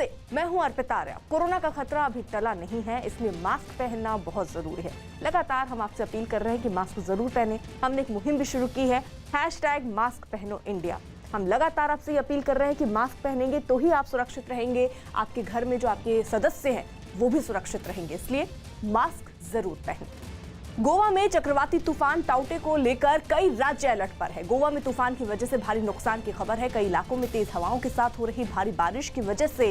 नमस्ते, मैं हूं अर्पिता आर्या। कोरोना का खतरा अभी टला नहीं है, इसलिए मास्क पहनना बहुत जरूरी है। लगातार हम आपसे अपील कर रहे हैं कि मास्क जरूर पहने। हमने एक मुहिम भी शुरू की है, #मास्क पहनो इंडिया। हम लगातार आपसे ये अपील कर रहे हैं कि मास्क पहनेंगे तो ही आप सुरक्षित रहेंगे, आपके घर में जो आपके सदस्य हैं वो भी सुरक्षित रहेंगे, इसलिए मास्क जरूर पहनें। गोवा में चक्रवाती तूफान टाउटे को लेकर कई राज्य अलर्ट पर है। गोवा में तूफान की वजह से भारी नुकसान की खबर है। कई इलाकों में तेज हवाओं के साथ हो रही भारी बारिश की वजह से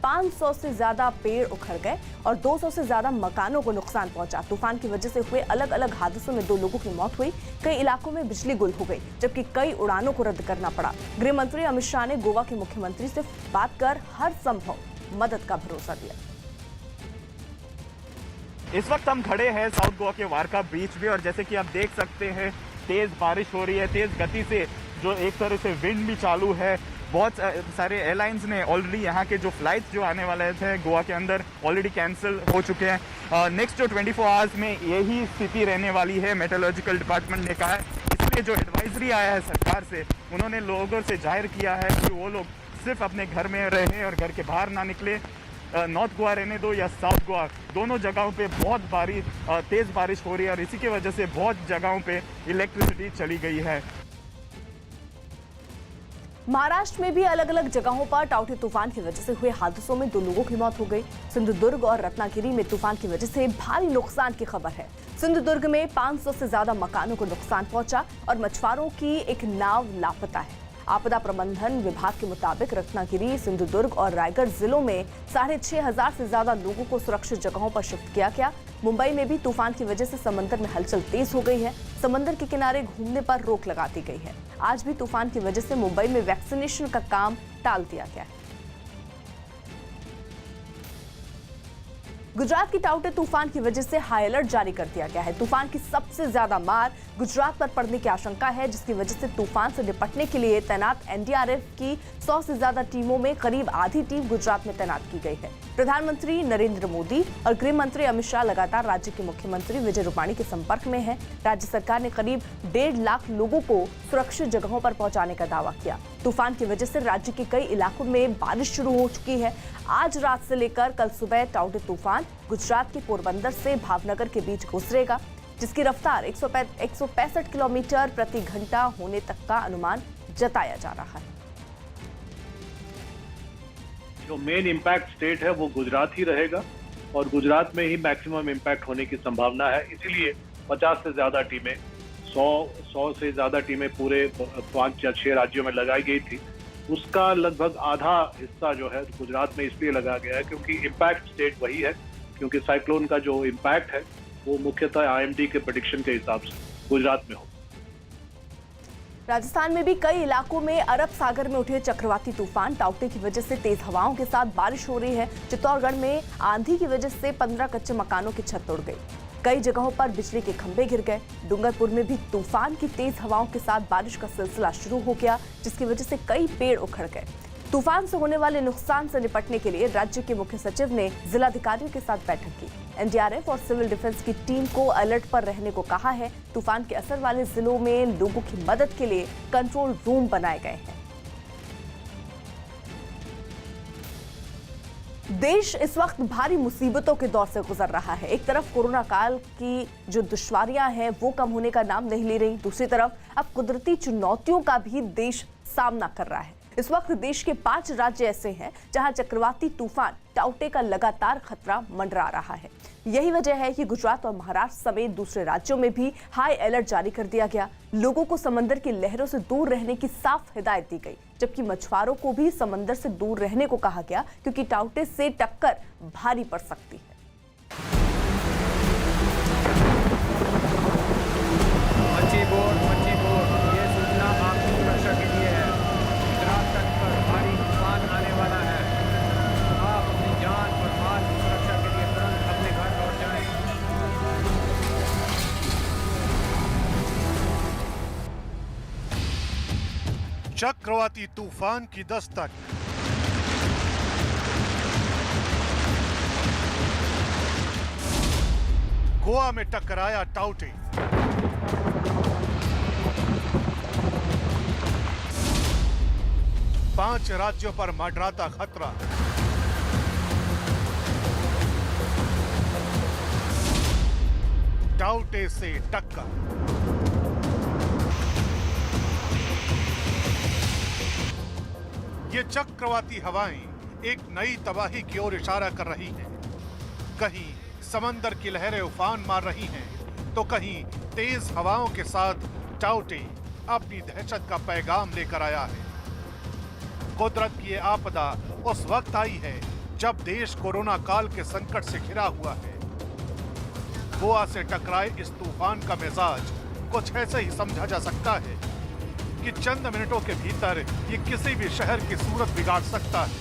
500 से ज्यादा पेड़ उखड़ गए और 200 से ज्यादा मकानों को नुकसान पहुंचा। तूफान की वजह से हुए अलग अलग हादसों में 2 लोगों की मौत हुई। कई इलाकों में बिजली गुल हो गई, जबकि कई उड़ानों को रद्द करना पड़ा। गृह मंत्री अमित शाह ने गोवा के मुख्यमंत्री से बात कर हर संभव मदद का भरोसा दिया। इस वक्त हम खड़े हैं साउथ गोवा के वारका बीच में और जैसे कि आप देख सकते हैं तेज बारिश हो रही है, तेज गति से जो एक तरह से विंड भी चालू है। बहुत सारे एयरलाइंस ने ऑलरेडी यहाँ के जो फ्लाइट्स जो आने वाले थे गोवा के अंदर ऑलरेडी कैंसिल हो चुके हैं। नेक्स्ट जो 24 आवर्स में यही स्थिति रहने वाली है, मेट्रोलॉजिकल डिपार्टमेंट ने कहा है। इसलिए जो एडवाइजरी आया है सरकार से, उन्होंने लोगों से जाहिर किया है कि वो लोग सिर्फ अपने घर में रहें और घर के बाहर ना निकले। नॉर्थ गोवा रहने दो या साउथ गोवा, दोनों जगहों पे बहुत तेज बारिश हो रही है और इसी की वजह से बहुत जगहों पे इलेक्ट्रिसिटी चली गई है। महाराष्ट्र में भी अलग अलग जगहों पर टाउटे तूफान की वजह से हुए हादसों में 2 लोगों की मौत हो गई। सिंधुदुर्ग और रत्नागिरी में तूफान की वजह से भारी नुकसान की खबर है। सिंधुदुर्ग में 500 से ज्यादा मकानों को नुकसान पहुंचा और मछुआरों की एक नाव लापता है। आपदा प्रबंधन विभाग के मुताबिक रत्नागिरी, सिंधुदुर्ग और रायगढ़ जिलों में 6,500 से ज्यादा लोगों को सुरक्षित जगहों पर शिफ्ट किया गया। मुंबई में भी तूफान की वजह से समंदर में हलचल तेज हो गई है। समंदर के किनारे घूमने पर रोक लगा दी गई है। आज भी तूफान की वजह से मुंबई में वैक्सीनेशन का काम टाल दिया गया है। गुजरात की टाउटे तूफान की वजह से हाई अलर्ट जारी कर दिया गया है। तूफान की सबसे ज्यादा मार गुजरात पर पड़ने की आशंका है, जिसकी वजह से तूफान से निपटने के लिए तैनात एनडीआरएफ की 100 से ज्यादा टीमों में करीब आधी टीम गुजरात में तैनात की गई है। प्रधानमंत्री नरेंद्र मोदी और गृह मंत्री अमित शाह लगातार राज्य के मुख्यमंत्री विजय रूपाणी के संपर्क में हैं। राज्य सरकार ने करीब 1.5 लाख लोगों को सुरक्षित जगहों पर पहुंचाने का दावा किया। तूफान की वजह से राज्य के कई इलाकों में बारिश शुरू हो चुकी है। आज रात से लेकर कल सुबह टाउटे तूफान गुजरात के पोरबंदर से भावनगर के बीच गुजरेगा, जिसकी रफ्तार 165 किलोमीटर प्रति घंटा होने तक का अनुमान जताया जा रहा है। जो मेन इम्पैक्ट स्टेट है वो गुजरात ही रहेगा और गुजरात में ही मैक्सिमम इम्पैक्ट होने की संभावना है। इसीलिए 50 से ज्यादा टीमें, 100 से ज्यादा टीमें पूरे 5 या 6 राज्यों में लगाई गई थी। उसका लगभग आधा हिस्सा जो है गुजरात में इसलिए लगाया गया है क्योंकि इम्पैक्ट स्टेट वही है, क्योंकि साइक्लोन का जो इम्पैक्ट है वो मुख्यतः आईएमडी के प्रेडिक्शन के हिसाब से गुजरात में हो। राजस्थान में भी कई इलाकों में अरब सागर में उठे चक्रवाती तूफान टाउटे की वजह से तेज हवाओं के साथ बारिश हो रही है। चित्तौड़गढ़ में आंधी की वजह से 15 कच्चे मकानों की छत उड़ गई। कई जगहों पर बिजली के खंभे गिर गए। डूंगरपुर में भी तूफान की तेज हवाओं के साथ बारिश का सिलसिला शुरू हो गया, जिसकी वजह से कई पेड़ उखड़ गए। तूफान से होने वाले नुकसान से निपटने के लिए राज्य के मुख्य सचिव ने जिलाधिकारियों के साथ बैठक की। एनडीआरएफ और सिविल डिफेंस की टीम को अलर्ट पर रहने को कहा है। तूफान के असर वाले जिलों में लोगों की मदद के लिए कंट्रोल रूम बनाए गए हैं। देश इस वक्त भारी मुसीबतों के दौर से गुजर रहा है। एक तरफ कोरोना काल की जो दुश्वारियां हैं वो कम होने का नाम नहीं ले रही, दूसरी तरफ अब कुदरती चुनौतियों का भी देश सामना कर रहा है। इस वक्त देश के 5 राज्य ऐसे हैं जहां चक्रवाती तूफान टाउटे का लगातार खतरा मंडरा रहा है। यही वजह है कि गुजरात और महाराष्ट्र समेत दूसरे राज्यों में भी हाई अलर्ट जारी कर दिया गया। लोगों को समंदर की लहरों से दूर रहने की साफ हिदायत दी गई, जबकि मछुआरों को भी समंदर से दूर रहने को कहा गया, क्योंकि टाउटे से टक्कर भारी पड़ सकती है। मच्छी बोर्ड, ये सूचना आपकी सुरक्षा के लिए है। गुजरात तट पर भारी तूफान आने वाला है। आप अपनी जान और माल की सुरक्षा के लिए तुरंत अपने घर लौट जाएं। चक्रवाती तूफान की दस्तक। गोवा में टकराया टाउटे। पांच राज्यों पर मंडराता खतरा। टाउटे से टक्कर। ये चक्रवाती हवाएं एक नई तबाही की ओर इशारा कर रही हैं। कहीं समंदर की लहरें उफान मार रही हैं, तो कहीं तेज हवाओं के साथ टाउटे अपनी दहशत का पैगाम लेकर आया है। कुदरत की ये आपदा उस वक्त आई है जब देश कोरोना काल के संकट से घिरा हुआ है। गोवा से टकराए इस तूफान का मिजाज कुछ ऐसे ही समझा जा सकता है कि चंद मिनटों के भीतर ये किसी भी शहर की सूरत बिगाड़ सकता है।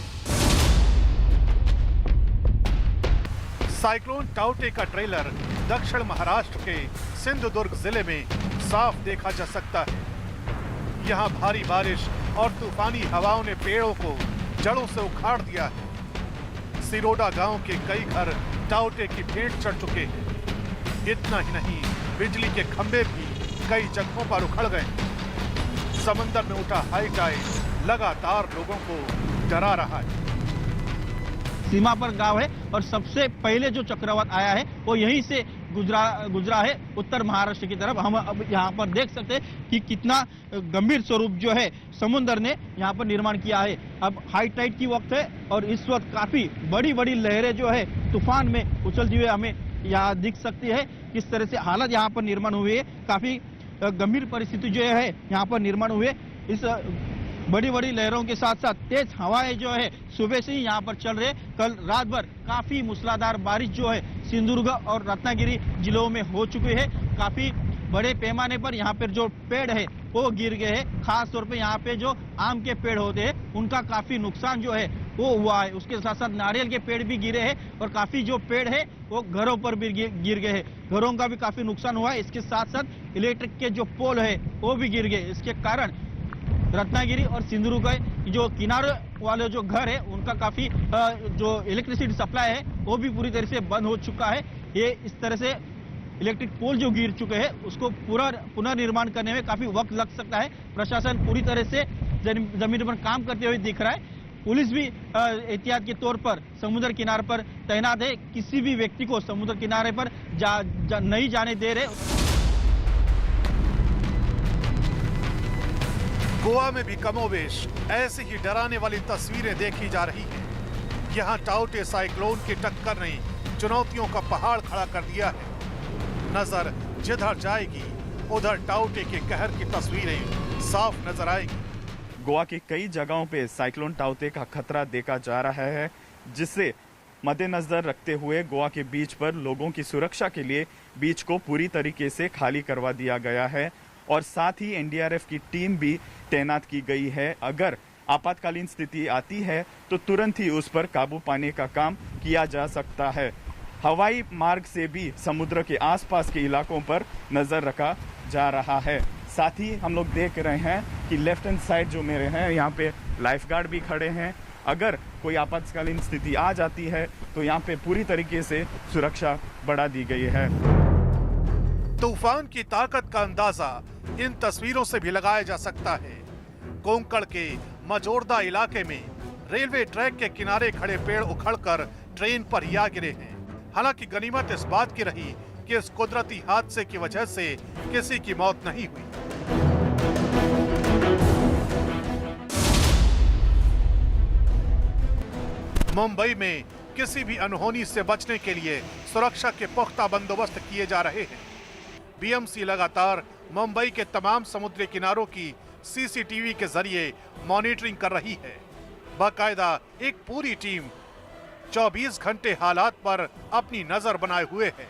साइक्लोन टाउटे का ट्रेलर दक्षिण महाराष्ट्र के सिंधुदुर्ग जिले में साफ देखा जा सकता है। यहाँ भारी बारिश और तूफानी हवाओं ने पेड़ों को जड़ों से उखाड़ दिया है। सिरोडा गांव के कई घर टाउटे की भेंट चढ़ चुके हैं। इतना ही नहीं, बिजली के खंभे भी कई जगहों पर उखड़ गए। समंदर में उठा हाई टाइड लगातार लोगों को डरा रहा है। सीमा पर गांव है और सबसे पहले जो चक्रवात आया है वो यहीं से गुजरा है उत्तर महाराष्ट्र की तरफ। हम अब यहाँ पर देख सकते हैं कि कितना गंभीर स्वरूप जो है समुद्र ने यहाँ पर निर्माण किया है। अब हाई टाइड की वक्त है और इस वक्त काफी बड़ी बड़ी लहरें जो है तूफान में उछलती हुए हमें यहाँ दिख सकती है। किस तरह से हालत यहाँ पर निर्माण हुई है, काफी गंभीर परिस्थिति जो है यहाँ पर निर्माण हुए। इस बड़ी बड़ी लहरों के साथ साथ तेज हवाएं जो है सुबह से ही यहाँ पर चल रहे। कल रात भर काफी मूसलाधार बारिश जो है सिंधुदुर्ग और रत्नागिरी जिलों में हो चुकी है। काफी बड़े पैमाने पर यहाँ पर जो पेड़ है वो गिर गए हैं। खास तौर पे यहाँ पे जो आम के पेड़ होते हैं उनका काफी नुकसान जो है वो हुआ है। उसके साथ साथ नारियल के पेड़ भी गिरे हैं और काफी जो पेड़ है वो घरों पर भी गिर गए हैं। घरों का भी काफी नुकसान हुआ है। इसके साथ साथ इलेक्ट्रिक के जो पोल है वो भी गिर गए। इसके कारण रत्नागिरी और सिंधुदुर्ग के जो किनारे वाले जो घर है उनका काफी जो इलेक्ट्रिसिटी सप्लाई है वो भी पूरी तरह से बंद हो चुका है। ये इस तरह से इलेक्ट्रिक पोल जो गिर चुके हैं उसको पूरा पुनर्निर्माण करने में काफी वक्त लग सकता है। प्रशासन पूरी तरह से जमीन पर काम करते हुए दिख रहा है। पुलिस भी एहतियात के तौर पर समुद्र किनारे पर तैनात है। किसी भी व्यक्ति को समुद्र किनारे पर नहीं जाने दे रहे। गोवा में भी कमोबेश ऐसी ही डराने वाली तस्वीरें देखी जा रही हैं। यहाँ टाउटे साइक्लोन की टक्कर ने चुनौतियों का पहाड़ खड़ा कर दिया है। नजर जिधर जाएगी उधर टाउटे के कहर की तस्वीरें साफ नजर आएगी। गोवा की कई जगहों पे साइक्लोन टाउते का खतरा देखा जा रहा है, जिसे मद्देनजर रखते हुए गोवा के बीच पर लोगों की सुरक्षा के लिए बीच को पूरी तरीके से खाली करवा दिया गया है और साथ ही एनडीआरएफ की टीम भी तैनात की गई है। अगर आपातकालीन स्थिति आती है तो तुरंत ही उस पर काबू पाने का काम किया जा सकता है। हवाई मार्ग से भी समुद्र के आसपास के इलाकों पर नजर रखा जा रहा है। साथ ही हम लोग देख रहे हैं कि लेफ्ट हैंड साइड जो मेरे हैं यहाँ पे लाइफ गार्ड भी खड़े हैं। अगर कोई आपातकालीन स्थिति आ जाती है तो यहाँ पे पूरी तरीके से सुरक्षा बढ़ा दी गई है। तूफान की ताकत का अंदाजा इन तस्वीरों से भी लगाया जा सकता है। कोंकण के मजोरदा इलाके में रेलवे ट्रैक के किनारे खड़े पेड़ उखड़कर ट्रेन पर ही आ गिरे हैं। हालांकि गनीमत इस बात की रही कि इस कुदरती हादसे की वजह से किसी की मौत नहीं हुई। मुंबई में किसी भी अनहोनी से बचने के लिए सुरक्षा के पुख्ता बंदोबस्त किए जा रहे हैं। बीएमसी लगातार मुंबई के तमाम समुद्री किनारों की सीसीटीवी के जरिए मॉनिटरिंग कर रही है। बाकायदा एक पूरी टीम 24 घंटे हालात पर अपनी नजर बनाए हुए है।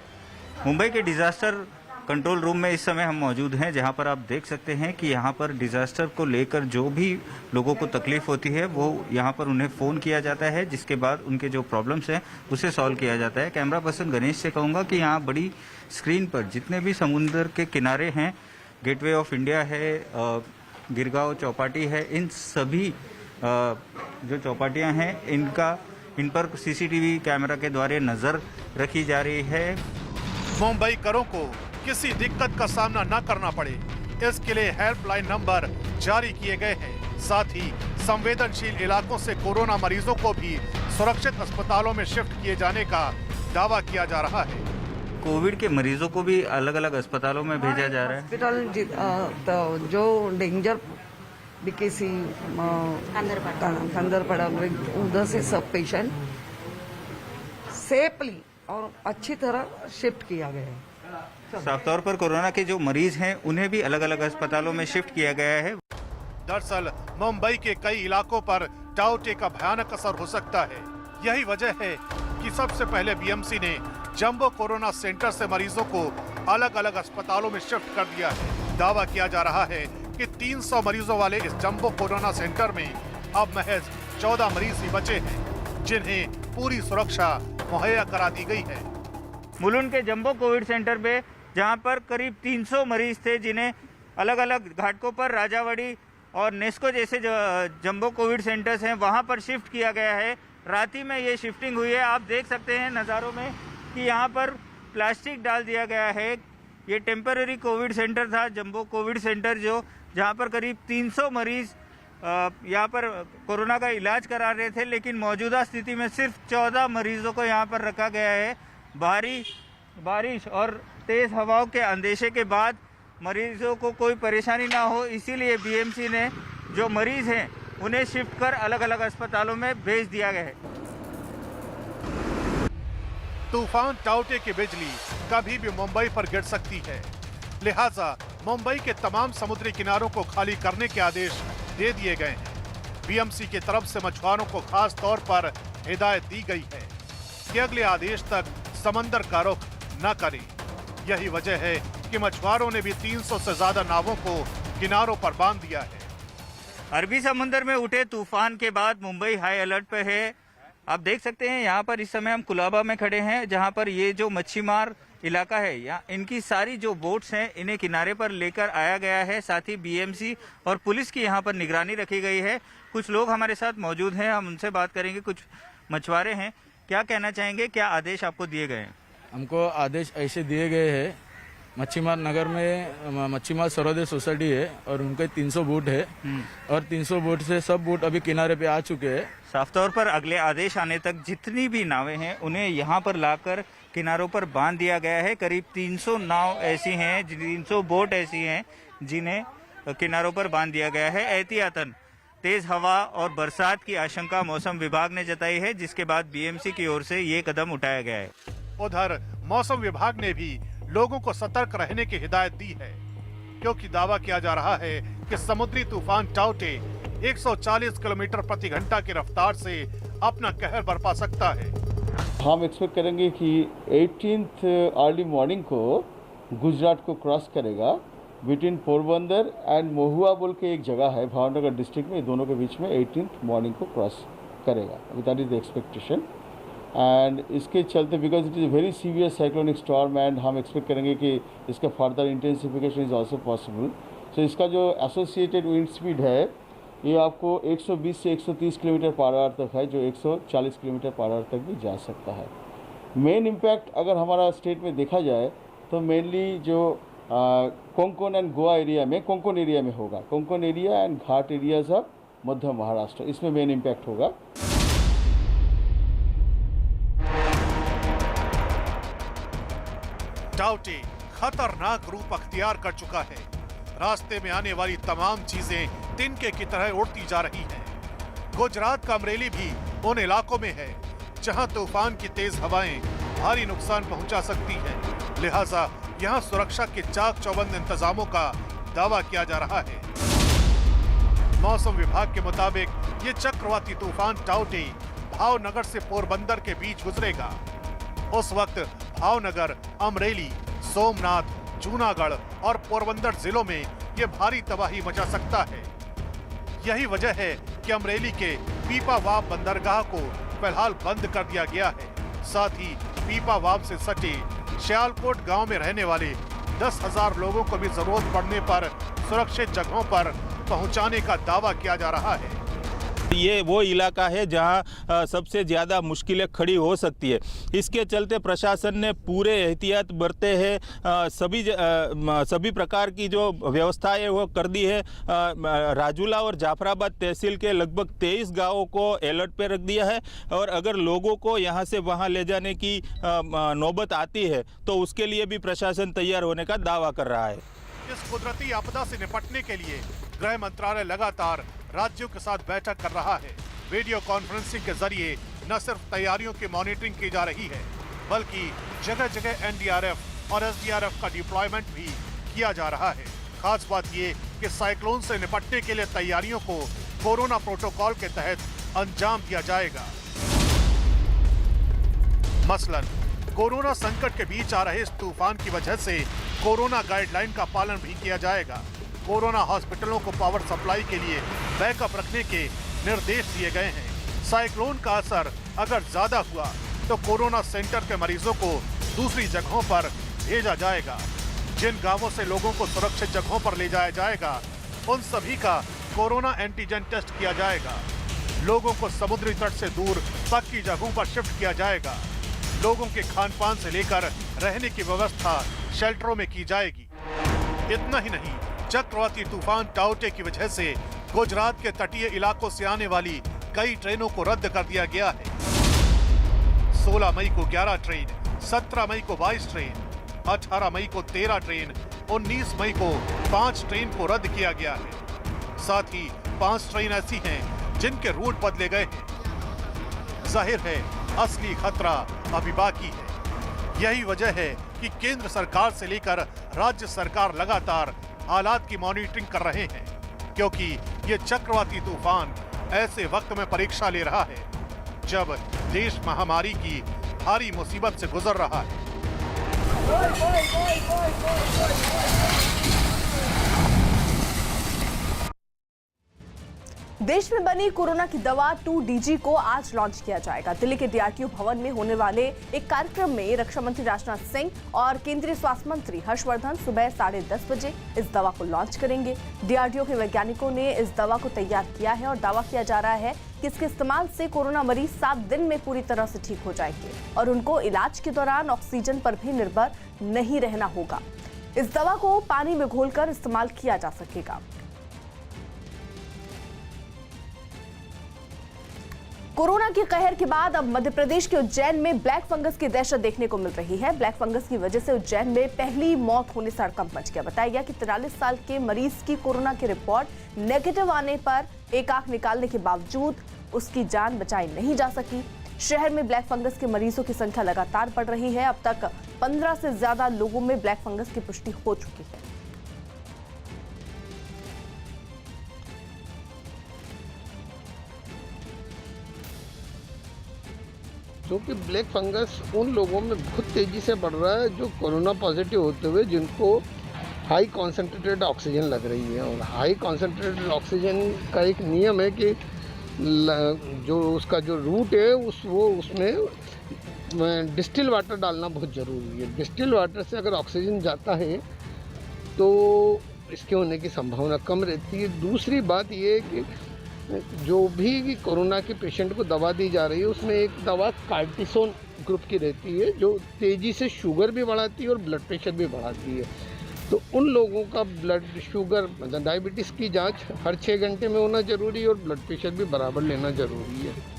मुंबई के डिजास्टर कंट्रोल रूम में इस समय हम मौजूद हैं, जहां पर आप देख सकते हैं कि यहां पर डिजास्टर को लेकर जो भी लोगों को तकलीफ होती है वो यहां पर उन्हें फ़ोन किया जाता है, जिसके बाद उनके जो प्रॉब्लम्स हैं उसे सॉल्व किया जाता है। कैमरा पर्सन गणेश से कहूँगा कि यहाँ बड़ी स्क्रीन पर जितने भी समुद्र के किनारे हैं, गेटवे ऑफ इंडिया है, गिरगांव चौपाटी है, इन सभी जो चौपाटियाँ हैं इन पर सीसीटीवी कैमरा के द्वारा नज़र रखी जा रही है। मुंबई करों को किसी दिक्कत का सामना न करना पड़े, इसके लिए हेल्पलाइन नंबर जारी किए गए हैं। साथ ही संवेदनशील इलाकों से कोरोना मरीजों को भी सुरक्षित अस्पतालों में शिफ्ट किए जाने का दावा किया जा रहा है। कोविड के मरीजों को भी अलग अलग अस्पतालों में भेजा जा रहा है। हॉस्पिटल तो जो डेंजर बीकेसी कंदरपड़ा उधर से सब पेशेंट सेफली और अच्छी तरह शिफ्ट किया गया है। साफ तौर पर कोरोना के जो मरीज हैं उन्हें भी अलग अलग अस्पतालों में शिफ्ट किया गया है। दरअसल मुंबई के कई इलाकों पर टाउटे का भयानक असर हो सकता है। यही वजह है कि सबसे पहले बीएमसी ने जंबो कोरोना सेंटर से मरीजों को अलग अलग अस्पतालों में शिफ्ट कर दिया है। दावा किया जा रहा है कि 300 मरीजों वाले इस जंबो कोरोना सेंटर में अब महज 14 मरीज ही बचे हैं, जिन्हें पूरी सुरक्षा मुहैया करा दी गई है। मुलुंड के जंबो कोविड सेंटर पे जहां पर करीब 300 मरीज थे, जिन्हें अलग अलग घाटों पर राजावाड़ी और नेस्को जैसे जो जंबो कोविड सेंटर्स हैं वहां पर शिफ्ट किया गया है। रात ही में ये शिफ्टिंग हुई है। आप देख सकते हैं नज़ारों में कि यहाँ पर प्लास्टिक डाल दिया गया है। ये टेम्पररी कोविड सेंटर था, जंबो कोविड सेंटर, जो जहाँ पर करीब 300 मरीज यहाँ पर कोरोना का इलाज करा रहे थे, लेकिन मौजूदा स्थिति में सिर्फ 14 मरीजों को यहाँ पर रखा गया है। भारी बारिश और तेज़ हवाओं के अंदेशे के बाद मरीजों को कोई परेशानी ना हो, इसीलिए बीएमसी ने जो मरीज हैं उन्हें शिफ्ट कर अलग अलग अस्पतालों में भेज दिया गया है। तूफान टाउटे की बिजली कभी भी मुंबई पर गिर सकती है, लिहाजा मुंबई के तमाम समुद्री किनारों को खाली करने के आदेश दे दिए गए हैं। बीएमसी की तरफ से मछुआरों को खास तौर पर हिदायत दी गई है कि अगले आदेश तक समंदर का रुख न करें। यही वजह है कि मछुआरों ने भी 300 से ज्यादा नावों को किनारों पर बांध दिया है। अरबी समुद्र में उठे तूफान के बाद मुंबई हाई अलर्ट पे है। आप देख सकते हैं यहाँ पर इस समय हम कुलाबा में खड़े हैं, जहाँ पर ये जो मच्छीमार इलाका है, यहाँ इनकी सारी जो बोट्स हैं इन्हें किनारे पर लेकर आया गया है। साथ ही बीएमसी और पुलिस की यहाँ पर निगरानी रखी गई है। कुछ लोग हमारे साथ मौजूद हैं, हम उनसे बात करेंगे। कुछ मछुआरे हैं, क्या कहना चाहेंगे, क्या आदेश आपको दिए गए हैं? हमको आदेश ऐसे दिए गए हैं, मच्छीमार नगर में मच्छीमार सर्वोदय सोसाइटी है और उनके 300 बोट है और 300 बोट से सब बोट अभी किनारे पे आ चुके हैं। साफ तौर पर अगले आदेश आने तक जितनी भी नावें हैं उन्हें यहाँ पर लाकर किनारों पर बांध दिया गया है। करीब 300 नाव ऐसी हैं, 300 बोट ऐसी हैं जिन्हें किनारों पर बांध दिया गया है। एहतियातन तेज हवा और बरसात की आशंका मौसम विभाग ने जताई है, जिसके बाद बीएमसी की ओर से ये कदम उठाया गया है। उधर मौसम विभाग ने भी लोगों को सतर्क रहने की हिदायत दी है, क्योंकि दावा किया जा रहा है कि समुद्री तूफान टाउटे 140 किलोमीटर प्रति घंटा की रफ्तार से अपना कहर बरपा सकता है। हम एक्सपेक्ट करेंगे कि 18th अर्ली मॉर्निंग को गुजरात को क्रॉस करेगा। बिटवीन पोरबंदर एंड महुआ बोल के एक जगह है भावनगर डिस्ट्रिक्ट में, दोनों के बीच में 18th मॉर्निंग को क्रॉस करेगा। That is the expectation. And इसके चलते because it is a very severe cyclonic storm and हम एक्सपेक्ट करेंगे कि इसका further intensification is also possible. So इसका जो एसोसिएटेड विंड स्पीड है ये आपको 120 से 130 किलोमीटर पर आवर तक है, जो 140 किलोमीटर पर आवर तक भी जा सकता है। मेन इम्पैक्ट अगर हमारा स्टेट में देखा जाए तो मेनली जो कोंकण एंड गोवा एरिया में, कोंकण एरिया में होगा। Konkan area and ghat areas of Madhya Maharashtra, इसमें मेन इम्पैक्ट होगा। टाउटे खतरनाक रूप अख्तियार कर चुका है। रास्ते में आने वाली तमाम चीजें तिनके की तरह उड़ती जा रही हैं। गुजरात का अमरेली भी उन इलाकों में है जहां तूफान की तेज हवाएं भारी नुकसान पहुंचा सकती हैं। लिहाजा यहां सुरक्षा के चाक चौबंद इंतजामों का दावा किया जा रहा है। मौसम विभाग के मुताबिक ये चक्रवाती तूफान टाउटे भावनगर से पोरबंदर के बीच गुजरेगा। उस वक्त भावनगर, अमरेली, सोमनाथ, जूनागढ़ और पोरबंदर जिलों में ये भारी तबाही मचा सकता है। यही वजह है कि अमरेली के पीपावाव बंदरगाह को फिलहाल बंद कर दिया गया है। साथ ही पीपावाव से सटे श्यालकोट गांव में रहने वाले 10,000 लोगों को भी जरूरत पड़ने पर सुरक्षित जगहों पर पहुंचाने का दावा किया जा रहा है। ये वो इलाका है जहां सबसे ज़्यादा मुश्किलें खड़ी हो सकती है। इसके चलते प्रशासन ने पूरे एहतियात बरते हैं, सभी प्रकार की जो व्यवस्था है वो कर दी है। राजूला और जाफराबाद तहसील के लगभग 23 गांवों को अलर्ट पे रख दिया है और अगर लोगों को यहां से वहां ले जाने की नौबत आती है तो उसके लिए भी प्रशासन तैयार होने का दावा कर रहा है। इस कुदरती आपदा से निपटने के लिए गृह मंत्रालय लगातार राज्यों के साथ बैठक कर रहा है। वीडियो कॉन्फ्रेंसिंग के जरिए न सिर्फ तैयारियों की मॉनिटरिंग की जा रही है बल्कि जगह जगह एनडीआरएफ और एसडीआरएफ का डिप्लॉयमेंट भी किया जा रहा है। खास बात ये कि साइक्लोन से निपटने के लिए तैयारियों को कोरोना प्रोटोकॉल के तहत अंजाम दिया जाएगा। मसलन कोरोना संकट के बीच आ रहे इस तूफान की वजह से कोरोना गाइडलाइन का पालन भी किया जाएगा। कोरोना हॉस्पिटलों को पावर सप्लाई के लिए बैकअप रखने के निर्देश दिए गए हैं। साइक्लोन का असर अगर ज्यादा हुआ तो कोरोना सेंटर के मरीजों को दूसरी जगहों पर भेजा जाएगा। जिन गांवों से लोगों को सुरक्षित जगहों पर ले जाया जाएगा उन सभी का कोरोना एंटीजन टेस्ट किया जाएगा। लोगों को समुद्री तट से दूर पक्की जगहों पर शिफ्ट किया जाएगा। लोगों के खान पान से लेकर रहने की व्यवस्था शेल्टरों में की जाएगी। इतना ही नहीं, चक्रवाती तूफान टाउटे की वजह से गुजरात के तटीय इलाकों से आने वाली कई ट्रेनों को रद्द कर दिया गया है। 16 मई को 11 ट्रेन, 17 मई को 22 ट्रेन, 18 मई को 13 ट्रेन, 19 मई को 5 ट्रेन को रद्द किया गया है। साथ ही 5 ट्रेन ऐसी हैं जिनके रूट बदले गए हैं। जाहिर है असली खतरा अभी बाकी है। यही वजह है कि केंद्र सरकार से लेकर राज्य सरकार लगातार हालात की मॉनिटरिंग कर रहे हैं, क्योंकि ये चक्रवाती तूफान ऐसे वक्त में परीक्षा ले रहा है जब देश महामारी की भारी मुसीबत से गुजर रहा है। देश में बनी कोरोना की दवा 2DG को आज लॉन्च किया जाएगा। दिल्ली के डीआरडीओ भवन में होने वाले एक कार्यक्रम में रक्षा मंत्री राजनाथ सिंह और केंद्रीय स्वास्थ्य मंत्री हर्षवर्धन सुबह 10:30 बजे इस दवा को लॉन्च करेंगे। डीआरडीओ के वैज्ञानिकों ने इस दवा को तैयार किया है और दावा किया जा रहा है कि इसके इस्तेमाल से कोरोना मरीज 7 दिन में पूरी तरह से ठीक हो जाएंगे और उनको इलाज के दौरान ऑक्सीजन पर भी निर्भर नहीं रहना होगा। इस दवा को पानी में घोलकर इस्तेमाल किया जा सकेगा। कोरोना के कहर के बाद अब मध्य प्रदेश के उज्जैन में ब्लैक फंगस की दहशत देखने को मिल रही है। ब्लैक फंगस की वजह से उज्जैन में पहली मौत होने से हड़कंप मच गया। बताया गया कि 43 साल के मरीज की कोरोना की रिपोर्ट नेगेटिव आने पर एक आंख निकालने के बावजूद उसकी जान बचाई नहीं जा सकी। शहर में ब्लैक फंगस के मरीजों की संख्या लगातार बढ़ रही है। अब तक 15 से ज्यादा लोगों में ब्लैक फंगस की पुष्टि हो चुकी है। क्योंकि ब्लैक फंगस उन लोगों में बहुत तेज़ी से बढ़ रहा है जो कोरोना पॉजिटिव होते हुए जिनको हाई कॉन्सेंट्रेटेड ऑक्सीजन लग रही है। और हाई कॉन्सेंट्रेटेड ऑक्सीजन का एक नियम है कि जो उसका जो रूट है उसमें डिस्टिल वाटर डालना बहुत ज़रूरी है। डिस्टिल वाटर से अगर ऑक्सीजन जाता है तो इसके होने की संभावना कम रहती है। दूसरी बात ये है कि जो भी कोरोना के पेशेंट को दवा दी जा रही है उसमें एक दवा कार्टिसोन ग्रुप की रहती है जो तेज़ी से शुगर भी बढ़ाती है और ब्लड प्रेशर भी बढ़ाती है। तो उन लोगों का ब्लड शुगर मतलब डायबिटीज़ की जांच हर 6 घंटे में होना ज़रूरी है और ब्लड प्रेशर भी बराबर लेना ज़रूरी है।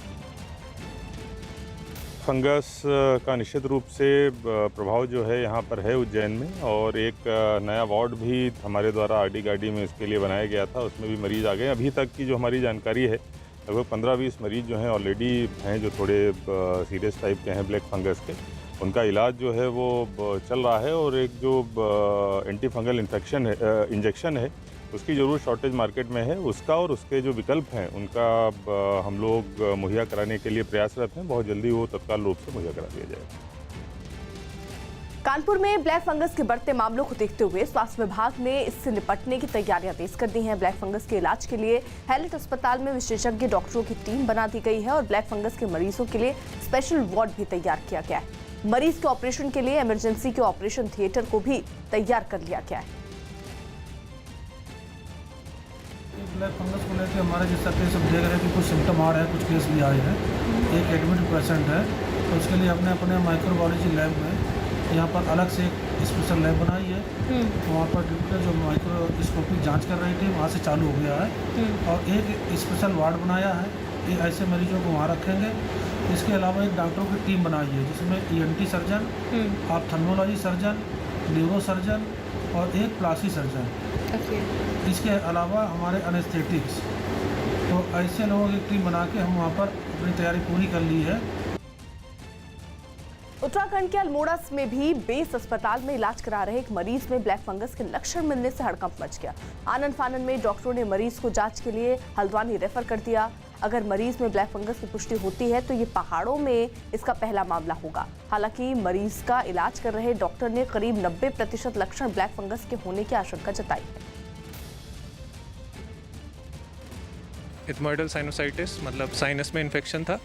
फंगस का निश्चित रूप से प्रभाव जो है यहाँ पर है उज्जैन में, और एक नया वार्ड भी हमारे द्वारा आरडी गाड़ी में इसके लिए बनाया गया था। उसमें भी मरीज आ गए। अभी तक की जो हमारी जानकारी है लगभग 15-20 मरीज जो हैं ऑलरेडी हैं जो थोड़े सीरियस टाइप के हैं ब्लैक फंगस के। उनका इलाज जो है वो चल रहा है और एक जो एंटी फंगल इन्फेक्शन है इंजेक्शन है उसकी ज़रूर शॉर्टेज मार्केट में है। उसका और उसके जो विकल्प हैं उनका हम लोग मुहैया कराने के लिए प्रयासरत हैं। बहुत जल्दी वो तत्काल रूप से मुहैया करा दिया जाएगा। कानपुर में ब्लैक फंगस के बढ़ते मामलों को देखते हुए स्वास्थ्य विभाग ने इससे निपटने की तैयारियां तेज कर दी हैं। ब्लैक फंगस के इलाज के लिए हैलेट अस्पताल में विशेषज्ञ डॉक्टरों की टीम बना दी गई है और ब्लैक फंगस के मरीजों के लिए स्पेशल वार्ड भी तैयार किया गया है। मरीज के ऑपरेशन के लिए इमरजेंसी के ऑपरेशन थिएटर को भी तैयार कर लिया गया है। ब्लैक फंगस को लेकर हमारे जैसा केस हम देख रहे हैं कि कुछ सिम्टम आ रहे हैं, कुछ केस भी आए हैं। एक एडमिट पेशेंट है, तो उसके लिए हमने अपने माइक्रोबायोलॉजी लैब में यहाँ पर अलग से एक स्पेशल लैब बनाई है। तो वहाँ पर ड्यूटी जो माइक्रोस्कोपिक जांच कर रही थी वहाँ से चालू हो गया है, और एक स्पेशल वार्ड बनाया है। ये ऐसे मरीजों को वहाँ रखेंगे। इसके अलावा एक डॉक्टरों की टीम बनाई है जिसमें ENT surgeon, ophthalmology surgeon, neuro surgeon और एक प्लास्टिक सर्जन। इसके अलावा हमारे एनेस्थेटिक्स, तो ऐसे लोगों की टीम बना के हम वहाँ पर अपनी तैयारी पूरी कर ली है। उत्तराखंड के अल्मोड़ा में भी बेस अस्पताल में इलाज करा रहे एक मरीज में ब्लैक फंगस के लक्षण मिलने से हड़कंप मच गया। आनन फानन में डॉक्टरों ने मरीज को जांच के लिए हल्द्वानी रेफर कर दिया। अगर मरीज में ब्लैक फंगस की पुष्टि होती है तो ये पहाड़ों में इसका पहला मामला होगा। हालांकि मरीज का इलाज कर रहे डॉक्टर ने करीब 90% लक्षण ब्लैक फंगस के होने की आशंका जताई है। इथमोइडल साइनोसाइटिस मतलब साइनस में इन्फेक्शन था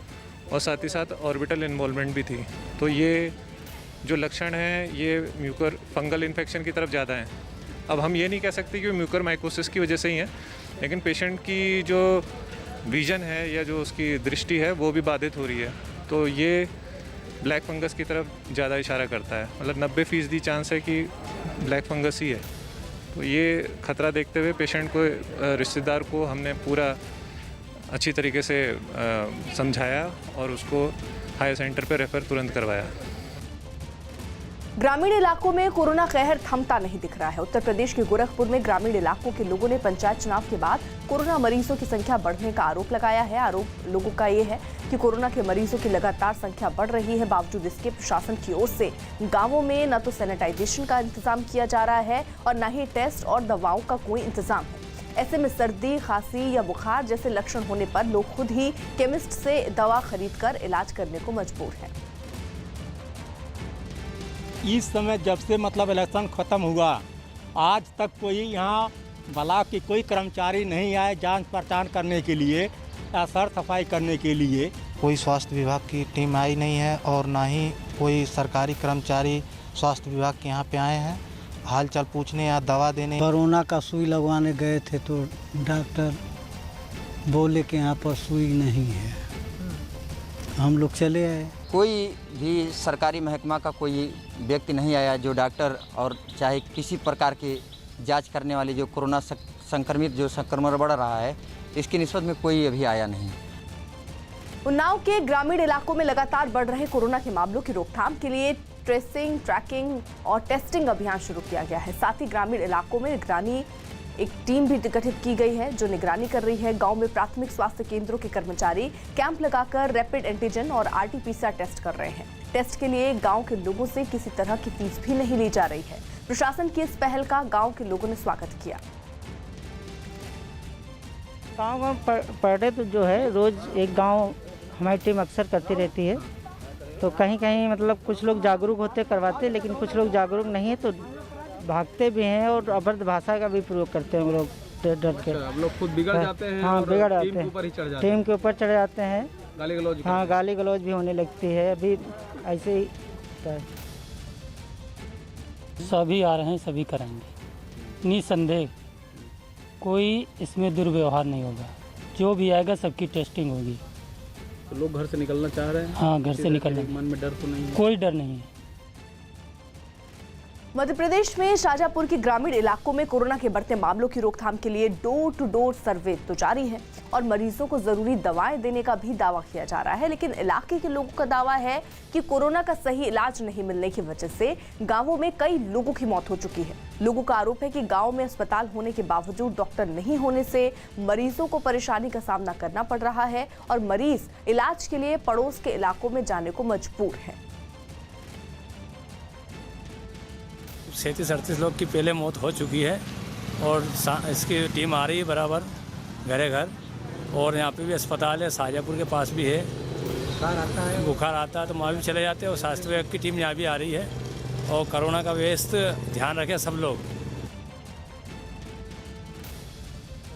और साथ ही साथ ऑर्बिटल इन्वॉल्वमेंट भी थी। तो ये जो लक्षण हैं ये म्यूकर फंगल इन्फेक्शन की तरफ ज़्यादा हैं। अब हम ये नहीं कह सकते कि म्यूकर माइकोसिस की वजह से ही है, लेकिन पेशेंट की जो विजन है या जो उसकी दृष्टि है वो भी बाधित हो रही है। तो ये ब्लैक फंगस की तरफ ज़्यादा इशारा करता है। मतलब 90% चांस है कि ब्लैक फंगस ही है। तो ये खतरा देखते हुए पेशेंट को, रिश्तेदार को हमने पूरा अच्छी तरीके से समझाया और उसको हायर सेंटर पर रेफर तुरंत करवाया। ग्रामीण इलाकों में कोरोना कहर थमता नहीं दिख रहा है। उत्तर प्रदेश के गोरखपुर में ग्रामीण इलाकों के लोगों ने पंचायत चुनाव के बाद कोरोना मरीजों की संख्या बढ़ने का आरोप लगाया है। आरोप लोगों का ये है कि कोरोना के मरीजों की लगातार संख्या बढ़ रही है। बावजूद इसके प्रशासन की ओर से गांवों में न तो सैनिटाइजेशन का इंतजाम किया जा रहा है और न ही टेस्ट और दवाओं का कोई इंतजाम है। ऐसे में सर्दी, खांसी या बुखार जैसे लक्षण होने पर लोग खुद ही केमिस्ट से दवा खरीदकर इलाज करने को मजबूर हैं। इस समय जब से मतलब इलेक्शन खत्म हुआ आज तक कोई यहाँ ब्लॉक की कोई कर्मचारी नहीं आए जांच पहचान करने के लिए या सर सफाई करने के लिए। कोई स्वास्थ्य विभाग की टीम आई नहीं है और ना ही कोई सरकारी कर्मचारी स्वास्थ्य विभाग के यहाँ पे आए हैं हालचाल पूछने या दवा देने। कोरोना का सुई लगवाने गए थे तो डॉक्टर बोले कि यहाँ पर सुई नहीं है, हम लोग चले आए। कोई भी सरकारी महकमा का कोई व्यक्ति नहीं आया जो डॉक्टर और चाहे किसी प्रकार की जांच करने वाली जो कोरोना संक्रमित जो संक्रमण बढ़ रहा है इसकी निस्बत में कोई अभी आया नहीं। उन्नाव के ग्रामीण इलाकों में लगातार बढ़ रहे कोरोना के मामलों की रोकथाम के लिए ट्रेसिंग, ट्रैकिंग और टेस्टिंग अभियान शुरू किया गया है। साथ ही ग्रामीण इलाकों में निगरानी एक टीम भी गठित की गई है जो निगरानी कर रही है। गांव में प्राथमिक स्वास्थ्य केंद्रों के कर्मचारी कैंप लगाकर रैपिड एंटीजन और RT-PCR टेस्ट कर रहे हैं। टेस्ट के लिए गांव के लोगों से किसी तरह की फीस भी नहीं ली जा रही है। प्रशासन की इस पहल का गांव के लोगों ने स्वागत किया। गांव पर डे तो जो है रोज एक गांव हमारी टीम अक्सर करती रहती है। तो कहीं कहीं मतलब कुछ लोग जागरूक होते करवाते, लेकिन कुछ लोग जागरूक नहीं है तो भागते भी हैं और अभद्र भाषा का भी प्रयोग करते हैं वो लोग डर के। आप लोग खुद बिगड़ जाते हैं? हाँ, बिगड़ जाते हैं, टीम के ऊपर चढ़ जाते हैं, गाली गलौज। हाँ, गाली गलौज भी होने लगती है। अभी ऐसे ही सभी आ रहे हैं, सभी कराएंगे, निसंदेह कोई इसमें दुर्व्यवहार नहीं होगा। जो भी आएगा सबकी टेस्टिंग होगी। तो लोग घर से निकलना चाह रहे हैं? हाँ, घर से निकलना। मन में डर तो नहीं है? कोई डर नहीं है। मध्य प्रदेश में शाजापुर के ग्रामीण इलाकों में कोरोना के बढ़ते मामलों की रोकथाम के लिए डोर टू डोर सर्वे तो जारी है और मरीजों को जरूरी दवाएं देने का भी दावा किया जा रहा है। लेकिन इलाके के लोगों का दावा है कि कोरोना का सही इलाज नहीं मिलने की वजह से गांवों में कई लोगों की मौत हो चुकी है। लोगों का आरोप है कि गांव में अस्पताल होने के बावजूद डॉक्टर नहीं होने से मरीजों को परेशानी का सामना करना पड़ रहा है और मरीज इलाज के लिए पड़ोस के इलाकों में जाने को मजबूर है। 37-38 लोग की पहले मौत हो चुकी है और इसकी टीम आ रही है बराबर घरे घर। और यहाँ पे भी अस्पताल है, शाजापुर के पास भी है। बुखार आता है तो वहाँ भी चले जाते हैं और स्वास्थ्य विभाग की टीम यहाँ भी आ रही है। और कोरोना का व्यस्त ध्यान रखें सब लोग।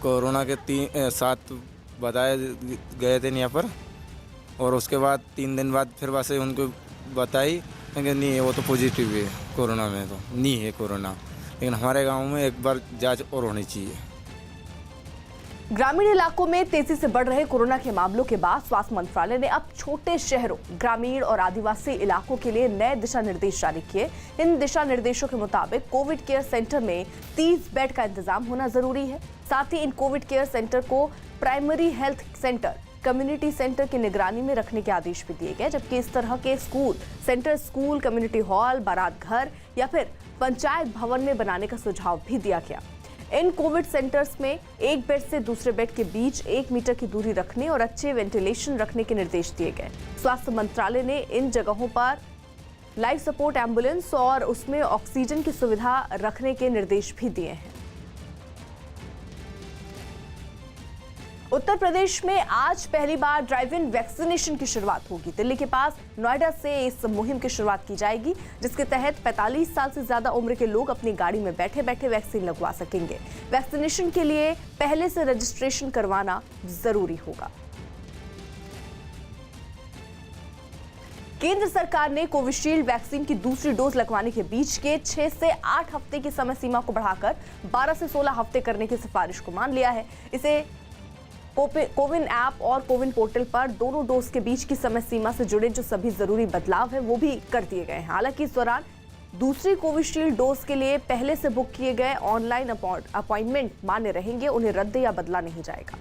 कोरोना के 7 बताए गए थे यहाँ पर और उसके बाद 3 दिन बाद फिर वैसे उनको बताई कि नहीं है, वो तो पॉजिटिव है, कोरोना में तो नहीं है कोरोना। लेकिन हमारे गांव में एक बार जांच और होनी चाहिए। ग्रामीण इलाकों में तेजी से बढ़ रहे कोरोना के मामलों के बाद स्वास्थ्य मंत्रालय ने अब छोटे शहरों, ग्रामीण और आदिवासी इलाकों के लिए नए दिशा निर्देश जारी किए। इन दिशा निर्देशों के मुताबिक कोविड केयर सेंटर में 30 बेड का इंतजाम होना जरूरी है। साथ ही इन कोविड केयर सेंटर को primary health centre, community centre की निगरानी में रखने के आदेश भी दिए गए, जबकि इस तरह के स्कूल, कम्युनिटी हॉल, बारात घर या फिर पंचायत भवन में बनाने का सुझाव भी दिया गया। इन कोविड सेंटर्स में एक बेड से दूसरे बेड के बीच 1 मीटर की दूरी रखने और अच्छे वेंटिलेशन रखने के निर्देश दिए गए। स्वास्थ्य मंत्रालय ने इन जगहों पर लाइफ सपोर्ट एम्बुलेंस और उसमें ऑक्सीजन की सुविधा रखने के निर्देश भी दिए हैं। उत्तर प्रदेश में आज पहली बार ड्राइव इन वैक्सीनेशन की शुरुआत होगी। दिल्ली के पास नोएडा से इस मुहिम की शुरुआत की जाएगी, जिसके तहत 45 साल से ज्यादा उम्र के लोग अपनी गाड़ी में बैठे बैठे वैक्सीन लगवा सकेंगे। वैक्सीनेशन के लिए पहले से रजिस्ट्रेशन करवाना जरूरी होगा। केंद्र सरकार ने कोविशील्ड वैक्सीन की दूसरी डोज लगवाने के बीच के 6 से 8 हफ्ते की समय सीमा को बढ़ाकर 12 से 16 हफ्ते करने की सिफारिश को मान लिया है। इसे कोविन ऐप और कोविन पोर्टल पर दोनों डोज के बीच की समय सीमा से जुड़े जो सभी जरूरी बदलाव है वो भी कर दिए गए हैं। हालांकि इस दौरान दूसरी कोविशील्ड डोज के लिए पहले से बुक किए गए ऑनलाइन अपॉइंटमेंट मान्य रहेंगे, उन्हें रद्द या बदला नहीं जाएगा।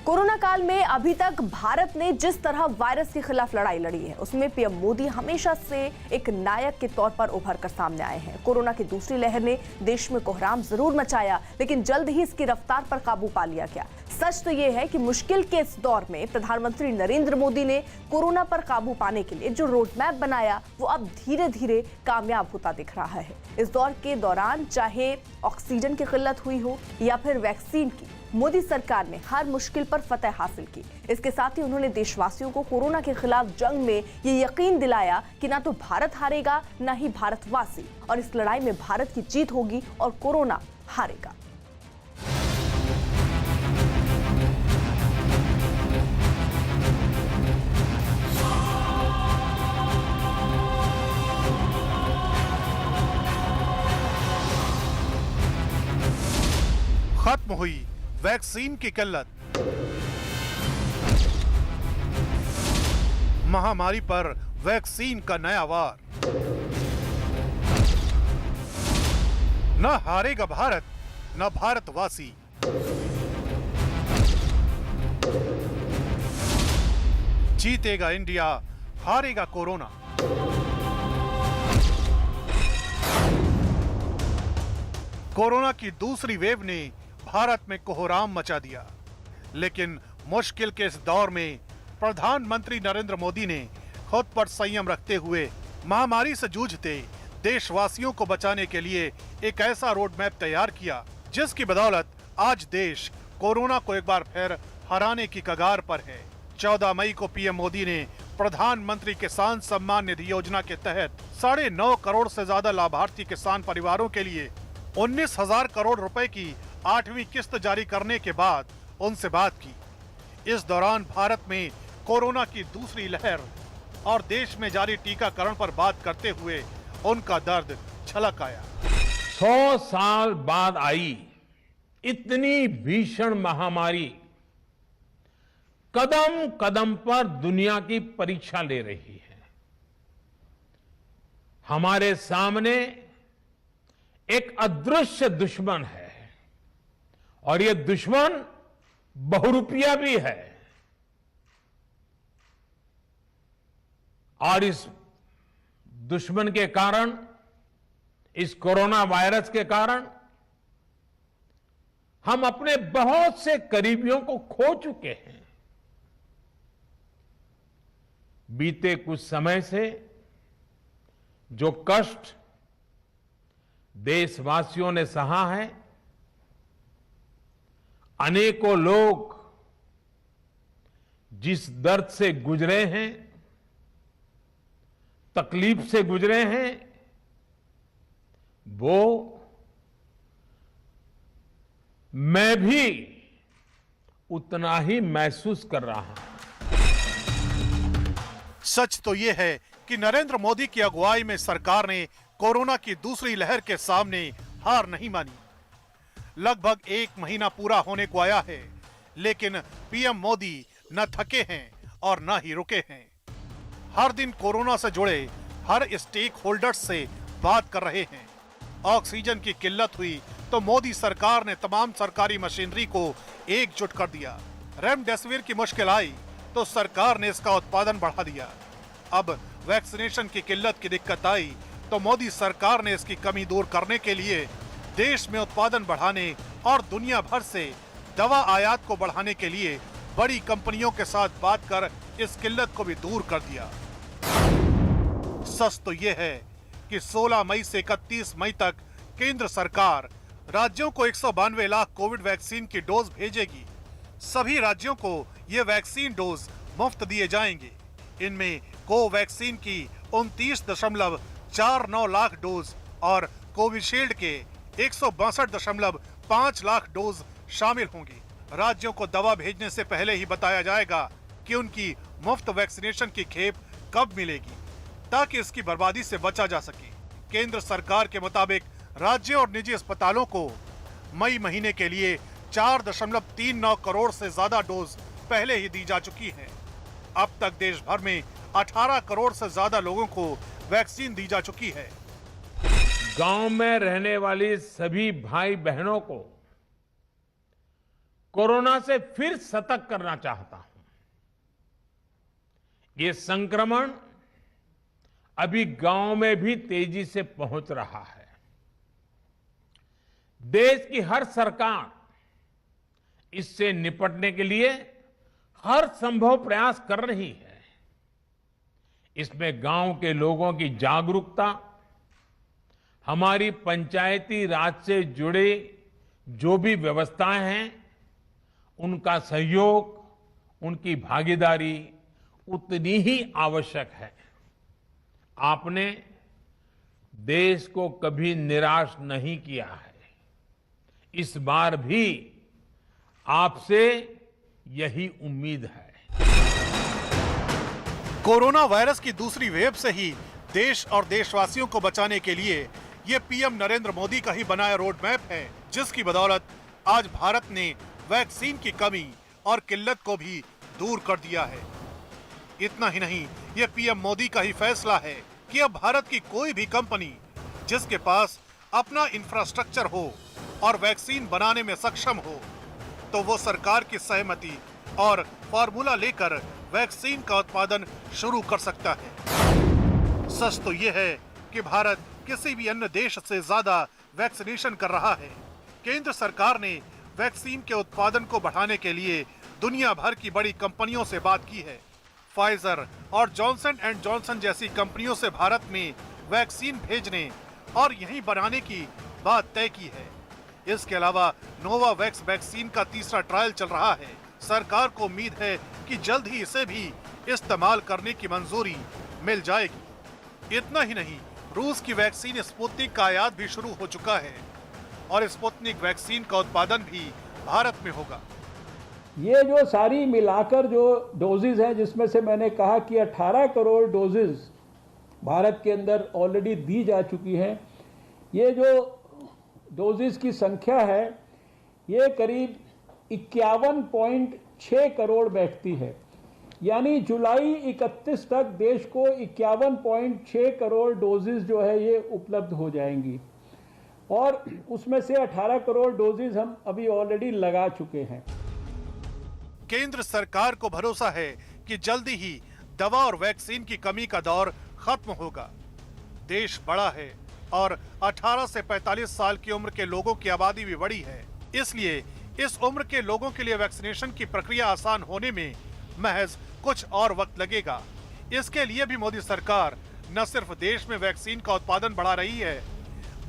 कोरोना काल में अभी तक भारत ने जिस तरह वायरस के खिलाफ लड़ाई लड़ी है, उसमें पीएम मोदी हमेशा से एक नायक के तौर पर उभर कर सामने आए हैं। कोरोना की दूसरी लहर ने देश में कोहराम जरूर मचाया, लेकिन जल्द ही इसकी रफ्तार पर काबू पा लिया गया। सच तो यह है कि मुश्किल के इस दौर में प्रधानमंत्री नरेंद्र मोदी ने कोरोना पर काबू पाने के लिए जो रोड मैप बनाया वो अब धीरे धीरे कामयाब होता दिख रहा है। इस दौर के दौरान चाहे ऑक्सीजन की किल्लत हुई हो या फिर वैक्सीन की, मोदी सरकार ने हर मुश्किल पर फतह हासिल की। इसके साथ ही उन्होंने देशवासियों को कोरोना के खिलाफ जंग में ये यकीन दिलाया कि ना तो भारत हारेगा ना ही भारतवासी, और इस लड़ाई में भारत की जीत होगी और कोरोना हारेगा। खत्म हुई वैक्सीन की किल्लत, महामारी पर वैक्सीन का नया वार। न हारेगा भारत न भारतवासी। जीतेगा इंडिया, हारेगा कोरोना। कोरोना की दूसरी वेव ने भारत में कोहराम मचा दिया, लेकिन मुश्किल के इस दौर में प्रधानमंत्री नरेंद्र मोदी ने खुद पर संयम रखते हुए महामारी से जूझते देशवासियों को बचाने के लिए एक ऐसा रोड मैप तैयार किया, जिसकी बदौलत आज देश कोरोना को एक बार फिर हराने की कगार पर है। 14 मई को पीएम मोदी ने प्रधानमंत्री किसान सम्मान निधि योजना के तहत 9.5 करोड़ से ज्यादा लाभार्थी किसान परिवारों के लिए 19,000 करोड़ रुपए की 8वीं किस्त जारी करने के बाद उनसे बात की। इस दौरान भारत में कोरोना की दूसरी लहर और देश में जारी टीकाकरण पर बात करते हुए उनका दर्द झलक आया। 100 साल बाद आई इतनी भीषण महामारी कदम कदम पर दुनिया की परीक्षा ले रही है। हमारे सामने एक अदृश्य दुश्मन है और ये दुश्मन बहुरूपिया भी है, और इस दुश्मन के कारण, इस कोरोना वायरस के कारण हम अपने बहुत से करीबियों को खो चुके हैं। बीते कुछ समय से जो कष्ट देशवासियों ने सहा है, अनेकों लोग जिस दर्द से गुजरे हैं, तकलीफ से गुजरे हैं, वो मैं भी उतना ही महसूस कर रहा हूं। सच तो ये है कि नरेंद्र मोदी की अगुवाई में सरकार ने कोरोना की दूसरी लहर के सामने हार नहीं मानी। लगभग 1 महीना पूरा होने को आया है, लेकिन पीएम मोदी न थके हैं और न ही रुके हैं। हर दिन कोरोना से जुड़े हर स्टेक होल्डर्स से बात कर रहे हैं। ऑक्सीजन की किल्लत हुई तो मोदी सरकार ने तमाम सरकारी मशीनरी को एकजुट कर दिया। रेमडेसिविर की मुश्किल आई तो सरकार ने इसका उत्पादन बढ़ा दिया। अब वैक्सीनेशन की किल्लत की दिक्कत आई तो मोदी सरकार ने इसकी कमी दूर करने के लिए देश में उत्पादन बढ़ाने और दुनिया भर से दवा आयात को बढ़ाने के लिए बड़ी कंपनियों के साथ बात कर इस किल्लत को भी दूर कर दिया। सच तो यह है कि 16 मई से 31 मई तक केंद्र सरकार राज्यों को 192 लाख कोविड वैक्सीन की डोज भेजेगी। सभी राज्यों को ये वैक्सीन डोज मुफ्त दिए जाएंगे। इनमें कोवैक्सीन की 29.49 लाख डोज और कोविशील्ड के 162.5 लाख डोज शामिल होंगी। राज्यों को दवा भेजने से पहले ही बताया जाएगा कि उनकी मुफ्त वैक्सीनेशन की खेप कब मिलेगी, ताकि इसकी बर्बादी से बचा जा सके। केंद्र सरकार के मुताबिक राज्य और निजी अस्पतालों को मई महीने के लिए 4.39 करोड़ से ज्यादा डोज पहले ही दी जा चुकी है। अब तक देश भर में 18 करोड़ से ज्यादा लोगों को वैक्सीन दी जा चुकी है। गांव में रहने वाली सभी भाई बहनों को कोरोना से फिर सतर्क करना चाहता हूं। ये संक्रमण अभी गांव में भी तेजी से पहुंच रहा है। देश की हर सरकार इससे निपटने के लिए हर संभव प्रयास कर रही है। इसमें गांव के लोगों की जागरूकता, हमारी पंचायती राज से जुड़े जो भी व्यवस्थाएं हैं, उनका सहयोग, उनकी भागीदारी उतनी ही आवश्यक है। आपने देश को कभी निराश नहीं किया है। इस बार भी आपसे यही उम्मीद है। कोरोना वायरस की दूसरी वेव से ही देश और देशवासियों को बचाने के लिए ये पीएम नरेंद्र मोदी का ही बनाया रोड मैप है, जिसकी बदौलत आज भारत ने वैक्सीन की कमी और किल्लत को भी दूर कर दिया है। इतना ही नहीं, ये पीएम मोदी का ही फैसला है कि अब भारत की कोई भी कंपनी जिसके पास अपना इंफ्रास्ट्रक्चर हो और वैक्सीन बनाने में सक्षम हो, तो वो सरकार की सहमति और फॉर्मूला लेकर वैक्सीन का उत्पादन शुरू कर सकता है। सच तो ये है कि भारत किसी भी अन्य देश से ज्यादा वैक्सीनेशन कर रहा है। केंद्र सरकार ने वैक्सीन के उत्पादन को बढ़ाने के लिए दुनिया भर की बड़ी कंपनियों से बात की है। फाइजर और जॉनसन एंड जॉनसन जैसी कंपनियों से भारत में वैक्सीन भेजने और यहीं बनाने की बात तय की है। इसके अलावा नोवावैक्स वैक्सीन का तीसरा ट्रायल चल रहा है। सरकार को उम्मीद है कि जल्द ही इसे भी इस्तेमाल करने की मंजूरी मिल जाएगी। इतना ही नहीं, रूस की वैक्सीन स्पुतनिक का आयात भी शुरू हो चुका है और स्पुतनिक वैक्सीन का उत्पादन भी भारत में होगा। ये जो सारी मिलाकर जो डोजेज हैं, जिसमें से मैंने कहा कि 18 करोड़ डोजेज भारत के अंदर ऑलरेडी दी जा चुकी हैं, ये जो डोजेज की संख्या है ये करीब 51.6 करोड़ बैठती है। यानी जुलाई 31 तक देश को 51.6 करोड़ डोजेज जो है ये उपलब्ध हो जाएंगी और उसमें से 18 करोड़ डोजेज हम अभी ऑलरेडी लगा चुके हैं। केंद्र सरकार को भरोसा है कि जल्दी ही दवा और वैक्सीन की कमी का दौर खत्म होगा। देश बड़ा है और 18 से 45 साल की उम्र के लोगों की आबादी भी बड़ी है, इसलिए इस उम्र के लोगों के लिए वैक्सीनेशन की प्रक्रिया आसान होने में महज कुछ और वक्त लगेगा। इसके लिए भी मोदी सरकार न सिर्फ देश में वैक्सीन का उत्पादन बढ़ा रही है,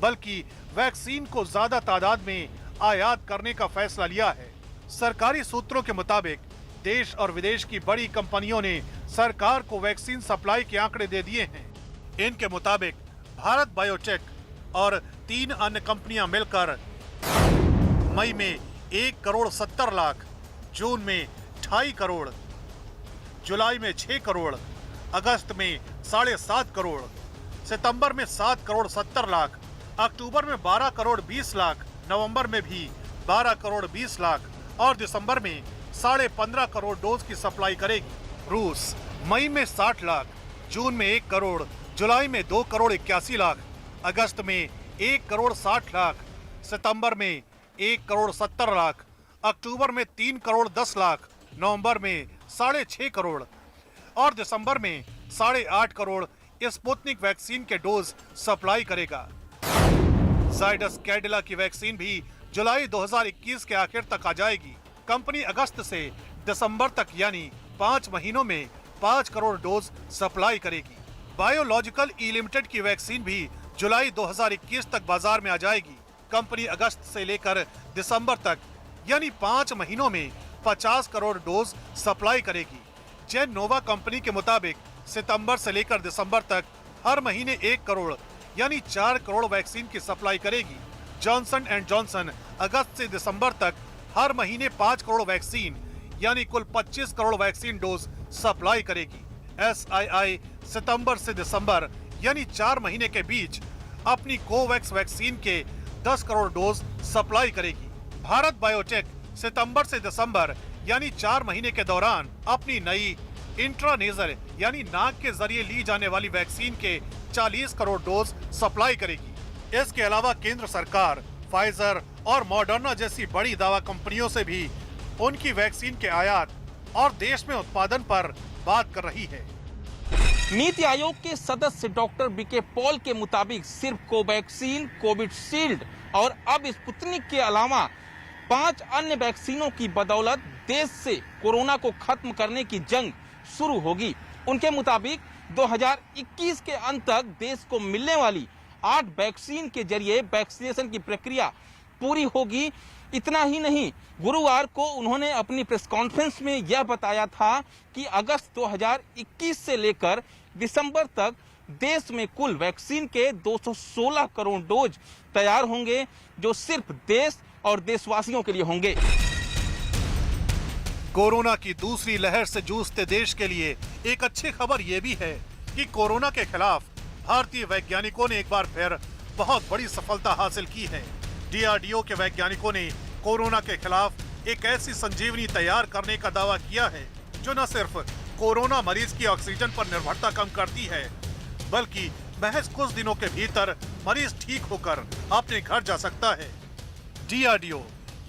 बल्कि वैक्सीन को ज्यादा तादाद में आयात करने का फैसला लिया है। सरकारी सूत्रों के मुताबिक देश और विदेश की बड़ी कंपनियों ने सरकार को वैक्सीन सप्लाई के आंकड़े दे दिए हैं। इनके मुताबिक भारत बायोटेक और 3 अन्य कंपनियां मिलकर मई में 1 करोड़ 70 लाख, जून में 2.5 करोड़, जुलाई में 6 करोड़, अगस्त में 7.5 करोड़, सितंबर में 7 करोड़ 70 लाख अक्टूबर में 12 करोड़ 20 लाख, नवंबर में भी 12 करोड़ 20 लाख और दिसंबर में 15.5 करोड़ डोज की सप्लाई करेगी। रूस मई में 60 लाख, जून में 1 करोड़, जुलाई में 2 करोड़ 81 लाख, अगस्त में 1 करोड़ 60 लाख, सितंबर में 1 करोड़ 70 लाख, अक्टूबर में 3 करोड़ 10 लाख, नवंबर में 6.5 करोड़ और दिसंबर में 8.5 करोड़ स्पुतनिक वैक्सीन के डोज सप्लाई करेगा। जायडस कैडिला की वैक्सीन भी जुलाई 2021 के आखिर तक आ जाएगी। कंपनी अगस्त से दिसंबर तक यानी 5 महीनों में 5 करोड़ डोज सप्लाई करेगी। बायोलॉजिकल ई लिमिटेड की वैक्सीन भी जुलाई 2021 तक बाजार में आ जाएगी। कंपनी अगस्त से लेकर दिसंबर तक यानी 5 महीनों में 50 करोड़ डोज सप्लाई करेगी। जेन नोवा कंपनी के मुताबिक सितंबर से लेकर दिसंबर तक हर महीने 1 करोड़ यानी 4 करोड़ वैक्सीन की सप्लाई करेगी। जॉनसन एंड जॉनसन अगस्त से दिसंबर तक हर महीने 5 करोड़ वैक्सीन यानी कुल 25 करोड़ वैक्सीन डोज सप्लाई करेगी। SII सितंबर से दिसंबर यानी 4 महीने के बीच अपनी कोवैक्स वैक्सीन के 10 करोड़ डोज सप्लाई करेगी। भारत बायोटेक सितंबर से दिसंबर यानी 4 महीने के दौरान अपनी नई इंट्रानेजल यानी नाक के जरिए ली जाने वाली वैक्सीन के 40 करोड़ डोज सप्लाई करेगी। इसके अलावा केंद्र सरकार फाइजर और मॉडर्ना जैसी बड़ी दवा कंपनियों से भी उनकी वैक्सीन के आयात और देश में उत्पादन पर बात कर रही है। नीति आयोग के सदस्य डॉक्टर बीके पॉल के मुताबिक सिर्फ कोवैक्सीन, कोविशील्ड और अब स्पुतनिक के अलावा 5 अन्य वैक्सीनों की बदौलत देश से कोरोना को खत्म करने की जंग शुरू होगी। उनके मुताबिक 2021 के अंत तक देश को मिलने वाली 8 वैक्सीन के जरिए वैक्सीनेशन की प्रक्रिया पूरी होगी। इतना ही नहीं, गुरुवार को उन्होंने अपनी प्रेस कॉन्फ्रेंस में यह बताया था कि अगस्त 2021 से लेकर दिसंबर तक देश में कुल वैक्सीन के 216 करोड़ डोज तैयार होंगे, जो सिर्फ देश और देशवासियों के लिए होंगे। कोरोना की दूसरी लहर से जूझते देश के लिए एक अच्छी खबर यह भी है कि कोरोना के खिलाफ भारतीय वैज्ञानिकों ने एक बार फिर बहुत बड़ी सफलता हासिल की है। DRDO के वैज्ञानिकों ने कोरोना के खिलाफ एक ऐसी संजीवनी तैयार करने का दावा किया है जो न सिर्फ कोरोना मरीज की ऑक्सीजन पर निर्भरता कम करती है, बल्कि महज कुछ दिनों के भीतर मरीज ठीक होकर अपने घर जा सकता है। DRDO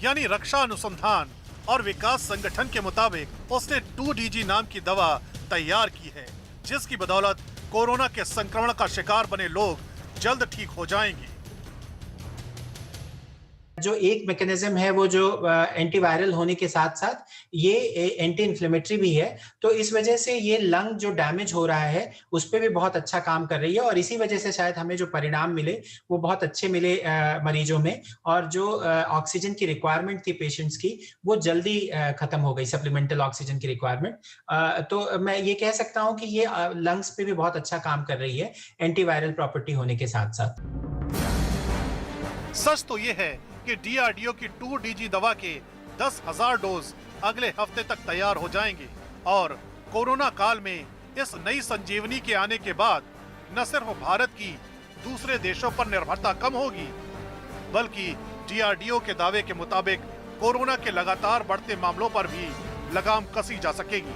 यानी रक्षा अनुसंधान और विकास संगठन के मुताबिक उसने 2DG नाम की दवा तैयार की है, जिसकी बदौलत कोरोना के संक्रमण का शिकार बने लोग जल्द ठीक हो जाएंगे। जो एक मैकेनिज्म है वो जो एंटीवायरल होने के साथ साथ ये एंटी इन्फ्लेमेटरी भी है, तो इस वजह से ये लंग जो डैमेज हो रहा है उस पर भी बहुत अच्छा काम कर रही है और इसी वजह से शायद हमें जो परिणाम मिले वो बहुत अच्छे मिले मरीजों में, और जो ऑक्सीजन की रिक्वायरमेंट थी पेशेंट्स की वो जल्दी खत्म हो गई, सप्लीमेंटल ऑक्सीजन की रिक्वायरमेंट। तो मैं ये कह सकता हूँ कि ये लंग्स पे भी बहुत अच्छा काम कर रही है एंटीवायरल प्रॉपर्टी होने के साथ साथ। सच तो ये है कि DRDO की 2DG दवा के 10,000 डोज अगले हफ्ते तक तैयार हो जाएंगे और कोरोना काल में इस नई संजीवनी के आने के बाद न सिर्फ भारत की दूसरे देशों पर निर्भरता कम होगी, बल्कि DRDO के दावे के मुताबिक कोरोना के लगातार बढ़ते मामलों पर भी लगाम कसी जा सकेगी।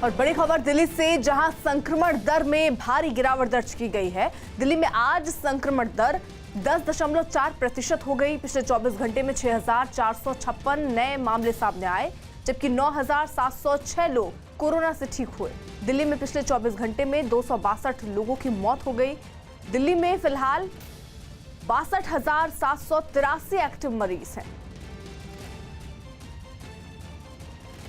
और बड़ी खबर दिल्ली से, जहां संक्रमण दर में भारी गिरावट दर्ज की गई है। दिल्ली में आज संक्रमण दर 10.4% हो गई। पिछले 24 घंटे में 6,456 नए मामले सामने आए, जबकि 9,706 लोग कोरोना से ठीक हुए। दिल्ली में पिछले 24 घंटे में 262 लोगों की मौत हो गई। दिल्ली में फिलहाल 62,783 एक्टिव मरीज हैं।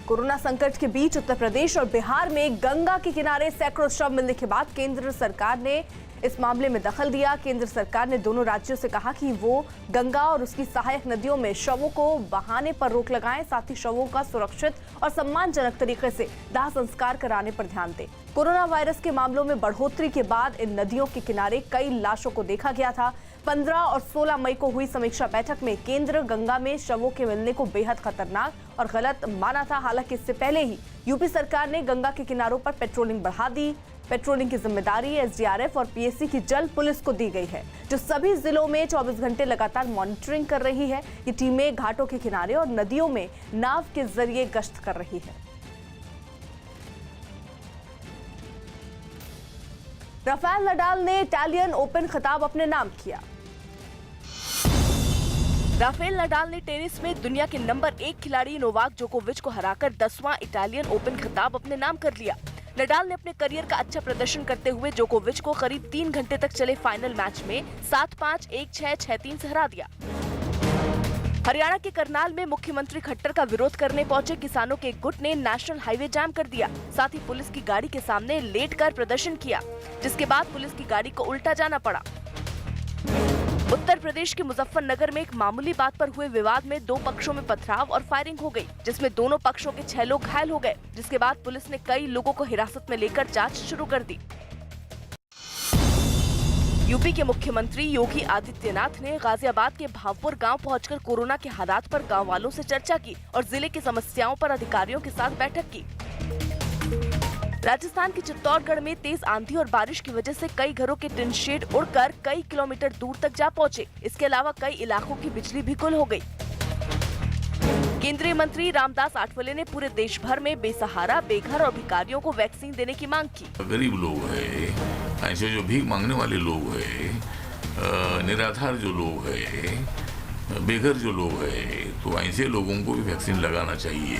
कोरोना संकट के बीच उत्तर प्रदेश और बिहार में गंगा के किनारे सैकड़ों शव मिलने के बाद केंद्र सरकार ने इस मामले में दखल दिया। केंद्र सरकार ने दोनों राज्यों से कहा कि वो गंगा और उसकी सहायक नदियों में शवों को बहाने पर रोक लगाएं, साथ ही शवों का सुरक्षित और सम्मानजनक तरीके से दाह संस्कार कराने पर ध्यान दें। कोरोना वायरस के मामलों में बढ़ोतरी के बाद इन नदियों के किनारे कई लाशों को देखा गया था। 15 और 16 मई को हुई समीक्षा बैठक में केंद्र गंगा में शवों के मिलने को बेहद खतरनाक और गलत माना था। हालांकि इससे पहले ही यूपी सरकार ने गंगा के किनारों पर पेट्रोलिंग बढ़ा दी। पेट्रोलिंग की जिम्मेदारी एसडीआरएफ और पीएससी की जल पुलिस को दी गई है, जो सभी जिलों में 24 घंटे लगातार मॉनिटरिंग कर रही है। ये टीमें घाटों के किनारे और नदियों में नाव के जरिए गश्त कर रही है। राफेल नडाल ने इटालियन ओपन खिताब अपने नाम किया। राफेल नडाल ने टेनिस में दुनिया के नंबर 1 खिलाड़ी नोवाक जोकोविच को हराकर 10वां इटालियन ओपन खिताब अपने नाम कर लिया। नडाल ने अपने करियर का अच्छा प्रदर्शन करते हुए जोकोविच को करीब 3 घंटे तक चले फाइनल मैच में 7-5, 1-6, 6-3 से हरा दिया। हरियाणा के करनाल में मुख्यमंत्री खट्टर का विरोध करने पहुंचे किसानों के एक गुट ने नेशनल हाईवे जाम कर दिया। साथ ही पुलिस की गाड़ी के सामने लेटकर प्रदर्शन किया, जिसके बाद पुलिस की गाड़ी को उल्टा जाना पड़ा। उत्तर प्रदेश के मुजफ्फरनगर में एक मामूली बात पर हुए विवाद में 2 पक्षों में पथराव और फायरिंग हो गई, जिसमें दोनों पक्षों के 6 लोग घायल हो गए, जिसके बाद पुलिस ने कई लोगों को हिरासत में लेकर जांच शुरू कर दी। यूपी के मुख्यमंत्री योगी आदित्यनाथ ने गाजियाबाद के भावपुर गांव पहुंचकर कोरोना के हालात पर गांव वालों से चर्चा की और जिले की समस्याओं पर अधिकारियों के साथ बैठक की। राजस्थान के चित्तौड़गढ़ में तेज आंधी और बारिश की वजह से कई घरों के टिन शेड उड़कर कई किलोमीटर दूर तक जा पहुंचे। इसके अलावा कई इलाकों की बिजली भी गुल हो गई। केंद्रीय मंत्री रामदास आठवले ने पूरे देश भर में बेसहारा, बेघर और भिखारियों को वैक्सीन देने की मांग की। गरीब लोग हैं, ऐसे जो भीख मांगने वाले लोग हैं, निराधार जो लोग हैं, बेघर जो लोग हैं, तो ऐसे लोगों को भी वैक्सीन लगाना चाहिए।